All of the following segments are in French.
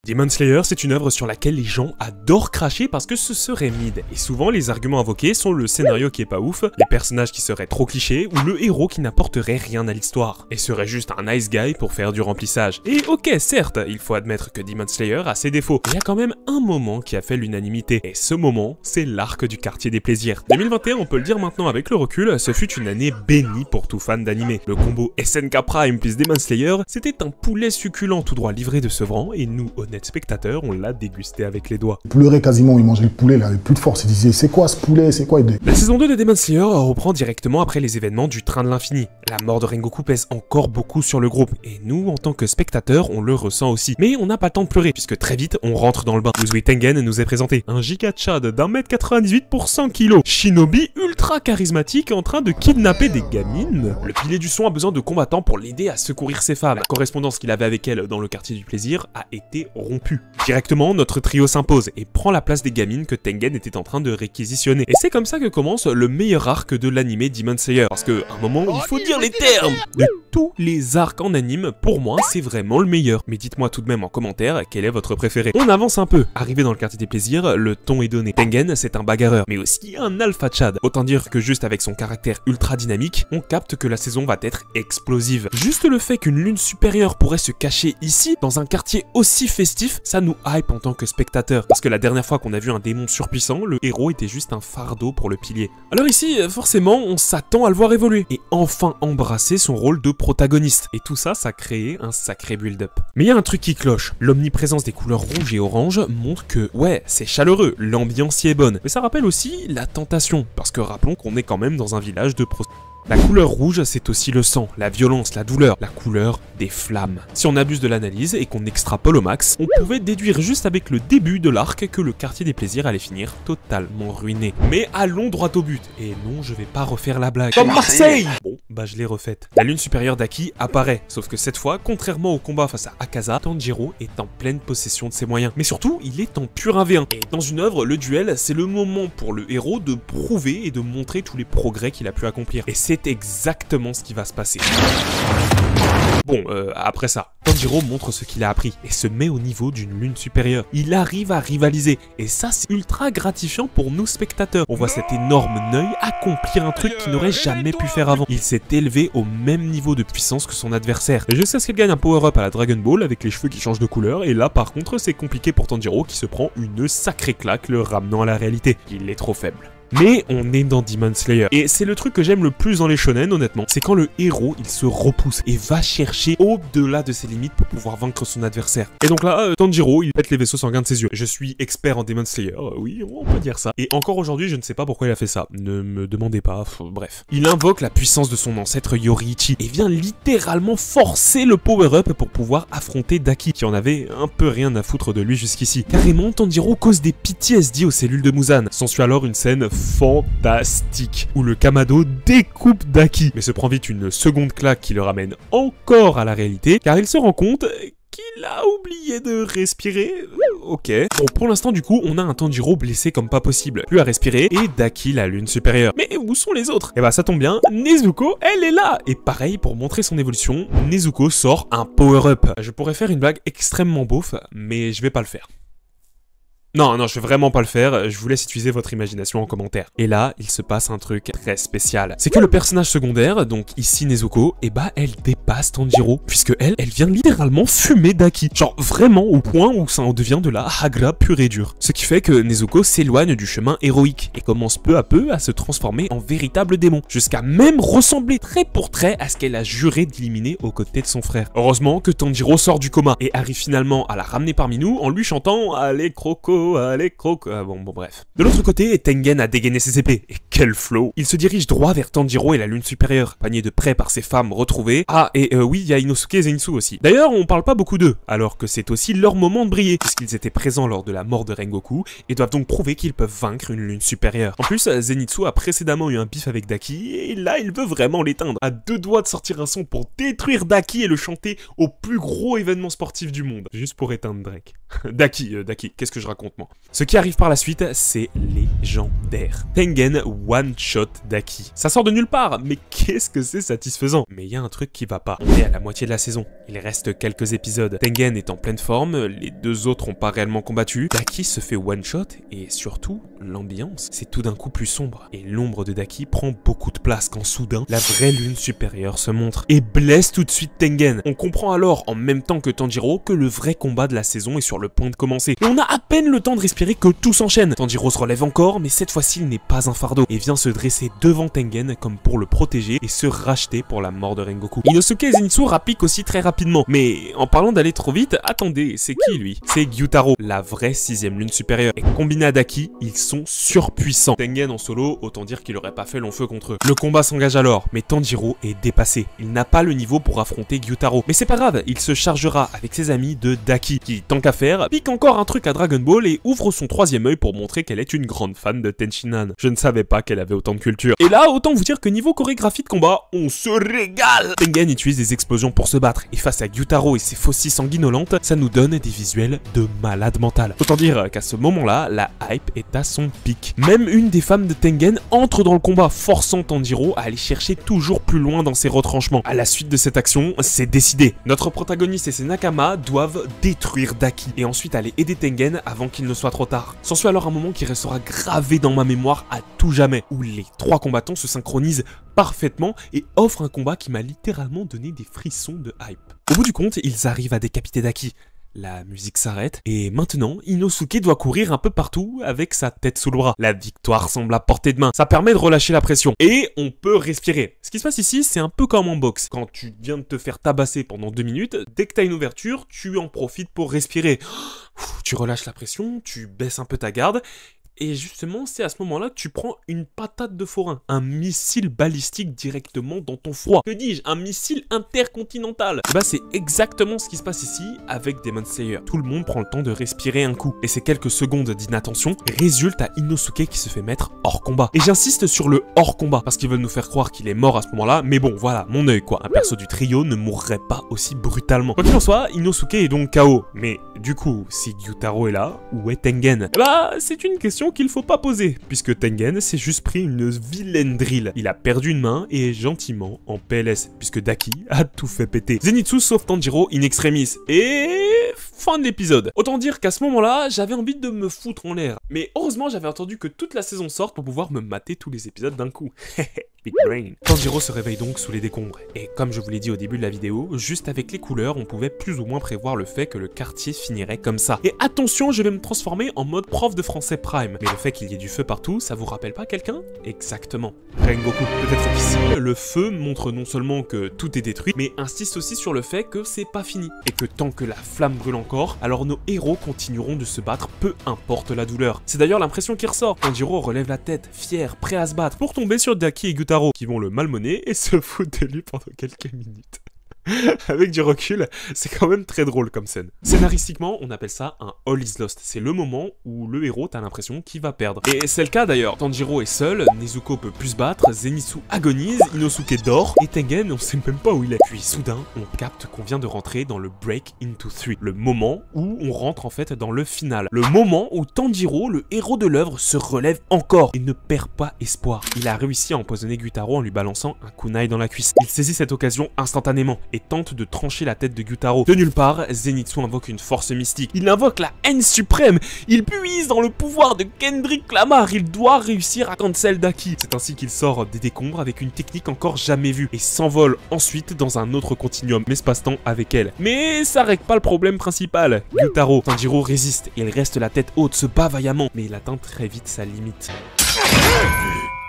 Demon Slayer, c'est une œuvre sur laquelle les gens adorent cracher parce que ce serait mid. Et souvent, les arguments invoqués sont le scénario qui est pas ouf, les personnages qui seraient trop clichés, ou le héros qui n'apporterait rien à l'histoire. Et serait juste un nice guy pour faire du remplissage. Et ok, certes, il faut admettre que Demon Slayer a ses défauts. Il y a quand même un moment qui a fait l'unanimité. Et ce moment, c'est l'arc du quartier des plaisirs. 2021, on peut le dire maintenant avec le recul, ce fut une année bénie pour tout fan d'anime. Le combo SNK Prime plus Demon Slayer, c'était un poulet succulent tout droit livré de Sevran, et nous, honnêtes spectateurs, on l'a dégusté avec les doigts. Il pleurait quasiment, il mangeait le poulet, il avait plus de force, il disait c'est quoi ce poulet, c'est quoi? La saison 2 de Demon Slayer reprend directement après les événements du Train de l'Infini. La mort de Rengoku pèse encore beaucoup sur le groupe, et nous, en tant que spectateurs, on le ressent aussi. Mais on n'a pas le temps de pleurer, puisque très vite, on rentre dans le bain. Uzui Tengen nous est présenté. Un giga Chad d'1m98 pour 100 kg. Shinobi ultra charismatique en train de kidnapper des gamines. Le pilier du son a besoin de combattants pour l'aider à secourir ses femmes. La correspondance qu'il avait avec elle dans le quartier du plaisir a été rompue. Directement, notre trio s'impose et prend la place des gamines que Tengen était en train de réquisitionner. Et c'est comme ça que commence le meilleur arc de l'anime Demon Slayer. Parce qu'à un moment, il faut dire les termes. De tous les arcs en anime, pour moi, c'est vraiment le meilleur. Mais dites-moi tout de même en commentaire quel est votre préféré. On avance un peu. Arrivé dans le quartier des plaisirs, le ton est donné. Tengen, c'est un bagarreur, mais aussi un alpha Chad. Autant dire que juste avec son caractère ultra dynamique, on capte que la saison va être explosive. Juste le fait qu'une lune supérieure pourrait se cacher ici, dans un quartier aussi festif, ça nous hype en tant que spectateur. Parce que la dernière fois qu'on a vu un démon surpuissant, le héros était juste un fardeau pour le pilier. Alors ici, forcément, on s'attend à le voir évoluer. Et enfin embrasser son rôle de protagoniste. Et tout ça, ça a créé un sacré build-up. Mais il y a un truc qui cloche. L'omniprésence des couleurs rouge et orange montre que, ouais, c'est chaleureux, l'ambiance y est bonne. Mais ça rappelle aussi la tentation. Parce que rappelons qu'on est quand même dans un village de prostituées. La couleur rouge, c'est aussi le sang, la violence, la douleur, la couleur des flammes. Si on abuse de l'analyse et qu'on extrapole au max, on pouvait déduire juste avec le début de l'arc que le quartier des plaisirs allait finir totalement ruiné. Mais allons droit au but. Et non, je vais pas refaire la blague. Comme Marseille! Bon, bah je l'ai refaite. La lune supérieure d'Aki apparaît, sauf que cette fois, contrairement au combat face à Akaza, Tanjiro est en pleine possession de ses moyens. Mais surtout, il est en pur 1v1. Et dans une œuvre, le duel, c'est le moment pour le héros de prouver et de montrer tous les progrès qu'il a pu accomplir. Et c'est exactement ce qui va se passer. Bon, après ça, Tanjiro montre ce qu'il a appris et se met au niveau d'une lune supérieure. Il arrive à rivaliser et ça c'est ultra gratifiant pour nous spectateurs. On voit cet énorme œil accomplir un truc qu'il n'aurait jamais pu faire avant. Il s'est élevé au même niveau de puissance que son adversaire. Et je sais ce qu'il gagne un power-up à la Dragon Ball avec les cheveux qui changent de couleur et là par contre c'est compliqué pour Tanjiro qui se prend une sacrée claque le ramenant à la réalité. Il est trop faible. Mais on est dans Demon Slayer. Et c'est le truc que j'aime le plus dans les shonen, honnêtement. C'est quand le héros, il se repousse et va chercher au-delà de ses limites pour pouvoir vaincre son adversaire. Et donc là, Tanjiro, il pète les vaisseaux sanguins de ses yeux. Je suis expert en Demon Slayer, oui, on peut dire ça. Et encore aujourd'hui, je ne sais pas pourquoi il a fait ça. Ne me demandez pas, bref. Il invoque la puissance de son ancêtre Yoriichi et vient littéralement forcer le power-up pour pouvoir affronter Daki, qui en avait un peu rien à foutre de lui jusqu'ici. Carrément, Tanjiro cause des PTSD aux cellules de Muzan. S'ensuit alors une scène fantastique où le Kamado découpe Daki mais se prend vite une seconde claque qui le ramène encore à la réalité car il se rend compte qu'il a oublié de respirer. Ok. Bon, pour l'instant, du coup, on a un Tanjiro blessé comme pas possible. Plus à respirer, et Daki, la lune supérieure. Mais où sont les autres? Eh bah, ça tombe bien, Nezuko, elle est là. Et pareil, pour montrer son évolution, Nezuko sort un power-up. Je pourrais faire une blague extrêmement beauf, mais je vais pas le faire. Non, je vais vraiment pas le faire, je vous laisse utiliser votre imagination en commentaire. Et là, il se passe un truc très spécial. C'est que le personnage secondaire, donc ici Nezuko, eh bah elle dépasse Tanjiro, puisque elle vient littéralement fumer Daki. Genre vraiment au point où ça en devient de la Hagra pure et dure. Ce qui fait que Nezuko s'éloigne du chemin héroïque et commence peu à peu à se transformer en véritable démon, jusqu'à même ressembler trait pour trait à ce qu'elle a juré d'éliminer aux côtés de son frère. Heureusement que Tanjiro sort du coma et arrive finalement à la ramener parmi nous en lui chantant « Allez croco ». Allez, croque. Bon, bref. De l'autre côté, Tengen a dégainé ses épées. Et quel flow! Il se dirige droit vers Tanjiro et la lune supérieure, panier de près par ses femmes retrouvées. Ah, et oui, il y a Inosuke et Zenitsu aussi. D'ailleurs, on parle pas beaucoup d'eux, alors que c'est aussi leur moment de briller, puisqu'ils étaient présents lors de la mort de Rengoku, et doivent donc prouver qu'ils peuvent vaincre une lune supérieure. En plus, Zenitsu a précédemment eu un bif avec Daki, et là, il veut vraiment l'éteindre. À deux doigts de sortir un son pour détruire Daki et le chanter au plus gros événement sportif du monde. Juste pour éteindre Drake. Daki, qu'est-ce que je raconte? affrontement. Ce qui arrive par la suite, c'est légendaire. Tengen one-shot Daki. Ça sort de nulle part, mais qu'est-ce que c'est satisfaisant. Mais il y a un truc qui va pas. On est à la moitié de la saison. Il reste quelques épisodes. Tengen est en pleine forme, les deux autres n'ont pas réellement combattu. Daki se fait one-shot et surtout, l'ambiance, c'est tout d'un coup plus sombre. Et l'ombre de Daki prend beaucoup de place quand soudain, la vraie lune supérieure se montre et blesse tout de suite Tengen. On comprend alors, en même temps que Tanjiro, que le vrai combat de la saison est sur le point de commencer. Et on a à peine le temps de respirer que tout s'enchaîne. Tanjiro se relève encore, mais cette fois-ci, il n'est pas un fardeau et vient se dresser devant Tengen comme pour le protéger et se racheter pour la mort de Rengoku. Inosuke et Zenitsu rappliquent aussi très rapidement. Mais en parlant d'aller trop vite, attendez, c'est qui lui? C'est Gyutaro, la vraie 6ème lune supérieure. Et combiné à Daki, ils sont surpuissants. Tengen en solo, autant dire qu'il aurait pas fait long feu contre eux. Le combat s'engage alors, mais Tanjiro est dépassé. Il n'a pas le niveau pour affronter Gyutaro. Mais c'est pas grave, il se chargera avec ses amis de Daki, qui, tant qu'à faire, pique encore un truc à Dragon Ball et ouvre son 3ème œil pour montrer qu'elle est une grande fan de Tenshinhan. Je ne savais pas qu'elle avait autant de culture. Et là, autant vous dire que niveau chorégraphie de combat, on se régale. Tengen utilise des explosions pour se battre, et face à Gyutaro et ses faucilles sanguinolentes, ça nous donne des visuels de malade mental. Autant dire qu'à ce moment-là, la hype est à son pic. Même une des femmes de Tengen entre dans le combat, forçant Tanjiro à aller chercher toujours plus loin dans ses retranchements. À la suite de cette action, c'est décidé. Notre protagoniste et ses Nakama doivent détruire Daki, et ensuite aller aider Tengen avant qu'il ne soit trop tard. S'ensuit alors un moment qui restera gravé dans ma mémoire à tout jamais, où les trois combattants se synchronisent parfaitement et offrent un combat qui m'a littéralement donné des frissons de hype. Au bout du compte, ils arrivent à décapiter Daki. La musique s'arrête, et maintenant, Inosuke doit courir un peu partout avec sa tête sous le bras. La victoire semble à portée de main, ça permet de relâcher la pression, et on peut respirer. Ce qui se passe ici, c'est un peu comme en boxe. Quand tu viens de te faire tabasser pendant 2 minutes, dès que t'as une ouverture, tu en profites pour respirer. Tu relâches la pression, tu baisses un peu ta garde, et justement, c'est à ce moment-là que tu prends une patate de forain. Un missile balistique directement dans ton froid. Que dis-je? Un missile intercontinental. Et bah c'est exactement ce qui se passe ici avec Demon Slayer. Tout le monde prend le temps de respirer un coup. Et ces quelques secondes d'inattention résultent à Inosuke qui se fait mettre hors combat. Et j'insiste sur le hors combat, parce qu'ils veulent nous faire croire qu'il est mort à ce moment-là. Mais bon, voilà, mon œil quoi. Un perso du trio ne mourrait pas aussi brutalement. Quoi qu'il en soit, Inosuke est donc KO. Mais du coup, si Gyutaro est là, où est Tengen? Bah, c'est une question qu'il faut pas poser, puisque Tengen s'est juste pris une vilaine drill. Il a perdu une main et est gentiment en PLS, puisque Daki a tout fait péter. Zenitsu sauve Tanjiro in extremis. Et fin de l'épisode. Autant dire qu'à ce moment-là, j'avais envie de me foutre en l'air. Mais heureusement, j'avais attendu que toute la saison sorte pour pouvoir me mater tous les épisodes d'un coup. Big brain. Tanjiro se réveille donc sous les décombres. Et comme je vous l'ai dit au début de la vidéo, juste avec les couleurs, on pouvait plus ou moins prévoir le fait que le quartier finirait comme ça. Et attention, je vais me transformer en mode prof de français prime. Mais le fait qu'il y ait du feu partout, ça vous rappelle pas quelqu'un? Exactement. Rengoku. Peut-être qu'ici, le feu montre non seulement que tout est détruit, mais insiste aussi sur le fait que c'est pas fini. Et que tant que la flamme brûle encore, alors nos héros continueront de se battre, peu importe la douleur. C'est d'ailleurs l'impression qui ressort. Tanjiro relève la tête, fier, prêt à se battre, pour tomber sur Daki et Gyutaro, qui vont le malmener et se foutent de lui pendant quelques minutes. Avec du recul, c'est quand même très drôle comme scène. Scénaristiquement, on appelle ça un All is Lost. C'est le moment où le héros, t'as l'impression qu'il va perdre. Et c'est le cas d'ailleurs. Tanjiro est seul, Nezuko peut plus se battre, Zenitsu agonise, Inosuke dort, et Tengen, on sait même pas où il est. Puis soudain, on capte qu'on vient de rentrer dans le Break into 3. Le moment où on rentre en fait dans le final. Le moment où Tanjiro, le héros de l'œuvre, se relève encore et ne perd pas espoir. Il a réussi à empoisonner Gyutaro en lui balançant un kunai dans la cuisse. Il saisit cette occasion instantanément et tente de trancher la tête de Gyutaro. De nulle part, Zenitsu invoque une force mystique. Il invoque la haine suprême. Il puise dans le pouvoir de Kendrick Lamar. Il doit réussir à cancel Daki. C'est ainsi qu'il sort des décombres avec une technique encore jamais vue et s'envole ensuite dans un autre continuum, l'espace-temps avec elle. Mais ça règle pas le problème principal. Gyutaro, Tanjiro résiste et il reste la tête haute, se bat vaillamment, mais il atteint très vite sa limite.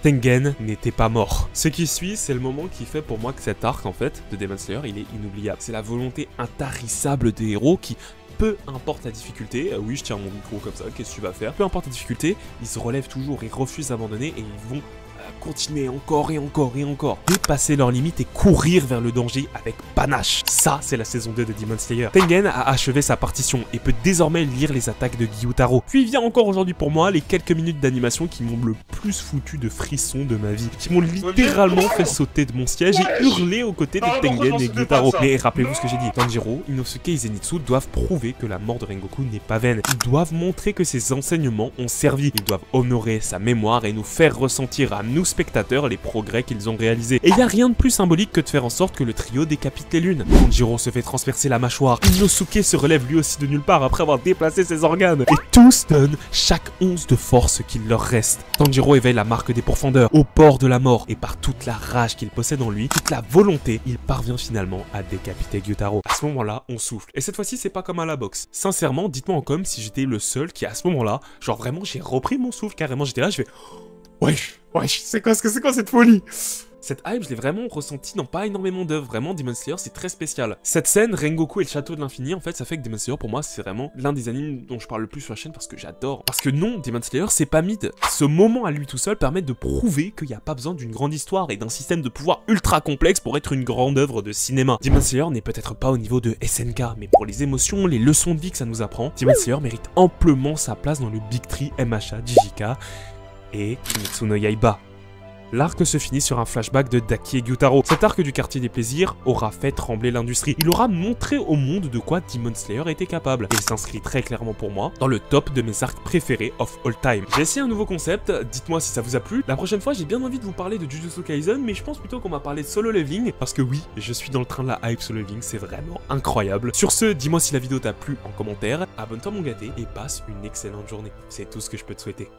Tengen n'était pas mort. Ce qui suit, c'est le moment qui fait pour moi que cet arc, en fait, de Demon Slayer, il est inoubliable. C'est la volonté intarissable des héros qui, peu importe la difficulté, oui, je tiens mon micro comme ça, qu'est-ce que tu vas faire? Peu importe la difficulté, ils se relèvent toujours, ils refusent d'abandonner et ils vont continuer encore et encore et encore, dépasser leurs limites et courir vers le danger avec panache. Ça, c'est la saison 2 de Demon Slayer. Tengen a achevé sa partition et peut désormais lire les attaques de Gyutaro. Puis vient encore aujourd'hui pour moi les quelques minutes d'animation qui m'ont le plus foutu de frissons de ma vie, qui m'ont littéralement fait sauter de mon siège et hurler aux côtés de Tengen et Gyutaro. Mais rappelez-vous ce que j'ai dit, Tanjiro, Inosuke et Zenitsu doivent prouver que la mort de Rengoku n'est pas vaine. Ils doivent montrer que ses enseignements ont servi. Ils doivent honorer sa mémoire et nous faire ressentir à nous spectateurs les progrès qu'ils ont réalisés. Et il n'y a rien de plus symbolique que de faire en sorte que le trio décapite les lunes. Tanjiro se fait transpercer la mâchoire, Inosuke se relève lui aussi de nulle part après avoir déplacé ses organes, et tous donnent chaque once de force qu'il leur reste. Tanjiro éveille la marque des pourfendeurs, au bord de la mort, et par toute la rage qu'il possède en lui, toute la volonté, il parvient finalement à décapiter Gyutaro. À ce moment-là, on souffle. Et cette fois-ci, c'est pas comme à la boxe. Sincèrement, dites-moi en com si j'étais le seul qui, à ce moment-là, genre vraiment, j'ai repris mon souffle carrément, j'étais là, je fais... Wesh, c'est quoi cette folie? Cette hype, je l'ai vraiment ressenti dans pas énormément d'œuvres. Vraiment, Demon Slayer, c'est très spécial. Cette scène, Rengoku et le château de l'infini, en fait, ça fait que Demon Slayer, pour moi, c'est vraiment l'un des animes dont je parle le plus sur la chaîne parce que j'adore. Parce que non, Demon Slayer, c'est pas mid. Ce moment à lui tout seul permet de prouver qu'il n'y a pas besoin d'une grande histoire et d'un système de pouvoir ultra complexe pour être une grande œuvre de cinéma. Demon Slayer n'est peut-être pas au niveau de SNK, mais pour les émotions, les leçons de vie que ça nous apprend, Demon Slayer mérite amplement sa place dans le Big 3 MHA, JJK et Kimetsu no Yaiba. L'arc se finit sur un flashback de Daki et Gyutaro. Cet arc du quartier des plaisirs aura fait trembler l'industrie. Il aura montré au monde de quoi Demon Slayer était capable. Et il s'inscrit très clairement pour moi dans le top de mes arcs préférés of all time. J'ai essayé un nouveau concept, dites-moi si ça vous a plu. La prochaine fois, j'ai bien envie de vous parler de Jujutsu Kaisen, mais je pense plutôt qu'on va parler de Solo Leveling, parce que oui, je suis dans le train de la hype Solo Leveling, c'est vraiment incroyable. Sur ce, dis-moi si la vidéo t'a plu en commentaire, abonne-toi mon gâté et passe une excellente journée. C'est tout ce que je peux te souhaiter.